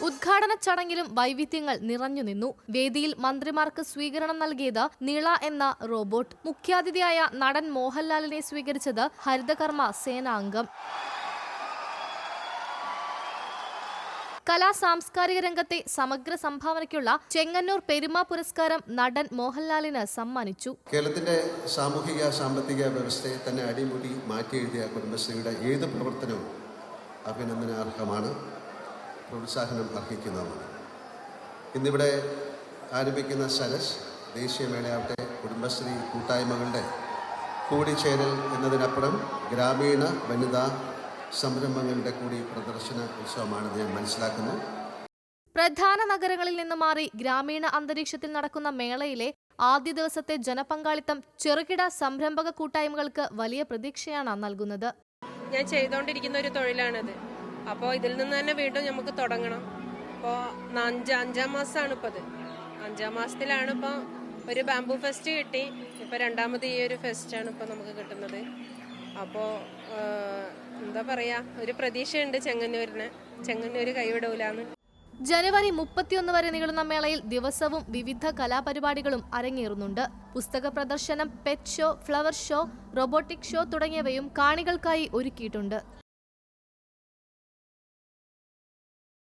ഉദ്ഘാടന ചടങ്ങിലും വൈവിധ്യങ്ങൾ നിറഞ്ഞു നിന്നു. വേദിയിൽ മന്ത്രിമാർക്ക് സ്വീകരണം നൽകിയത് നീള എന്ന റോബോട്ട്. മുഖ്യാതിഥിയായ നടൻ മോഹൻലാലിനെ സ്വീകരിച്ചത് ഹരിതകർമ്മ സേനാംഗം. കലാ സാംസ്കാരിക രംഗത്തെ സമഗ്ര സംഭാവനയ്ക്കുള്ള ചെങ്ങന്നൂർ പെരുമ പുരസ്കാരം നടൻ മോഹൻലാലിന് സമ്മാനിച്ചു. കേരളത്തിന്റെ സാമൂഹിക സാമ്പത്തിക വ്യവസ്ഥയെ തന്നെ അടിമുടി മാറ്റിയെഴുതിയ കുടുംബശ്രീയുടെ ഏത് പ്രവർത്തനവും അഭിനന്ദനാർഹമാണ്, പ്രോത്സാഹനം അർഹിക്കുന്നതാണ്. ഇന്നിവിടെ ആരംഭിക്കുന്ന സരസ് ദേശീയമേളയാവട്ടെ കുടുംബശ്രീ കൂട്ടായ്മകളുടെ കൂടിച്ചേരൽ എന്നതിനപ്പുറം ഗ്രാമീണ വനിതാ സംരംഭങ്ങളുടെ കൂടി പ്രദർശന ഉത്സവമാണെന്ന് ഞാൻ മനസ്സിലാക്കുന്നു. പ്രധാന നഗരങ്ങളിൽ നിന്ന് മാറി ഗ്രാമീണ അന്തരീക്ഷത്തിൽ നടക്കുന്ന മേളയിലെ ആദ്യ ദിവസത്തെ ജനപങ്കാളിത്തം ചെറുകിട സംരംഭക കൂട്ടായ്മകൾക്ക് വലിയ പ്രതീക്ഷയാണ് നൽകുന്നത്. ഞാൻ ചെയ്തുകൊണ്ടിരിക്കുന്ന ഒരു തൊഴിലാണിത്. അപ്പോൾ ഇതിൽ നിന്ന് തന്നെ വീണ്ടും നമുക്ക് തുടങ്ങണം. ഇപ്പോൾ അഞ്ചാം മാസമാണ് ഇപ്പോൾ ഇത്. 5ാം മാസത്തിലാണ് ഇപ്പോൾ ഒരു ബാംബു ഫെസ്റ്റ് കിട്ടി. ഇപ്പോൾ രണ്ടാമത് ഈ ഒരു ഫെസ്റ്റാണ് ഇപ്പോൾ നമുക്ക് കിട്ടുന്നത്. അപ്പോൾ എന്താ പറയുക, ഒരു പ്രതീക്ഷയുണ്ട് ചെങ്ങന്നൂര് കൈവിടൂലാന്ന്. ജനുവരി 31 വരെ നീളുന്ന മേളയിൽ ദിവസവും വിവിധ കലാപരിപാടികളും അരങ്ങേറുന്നുണ്ട്. പുസ്തക പ്രദർശനം, pet show, flower show, robotic show തുടങ്ങിയവയും കാണികൾക്കായി ഒരുക്കിയിട്ടുണ്ട്.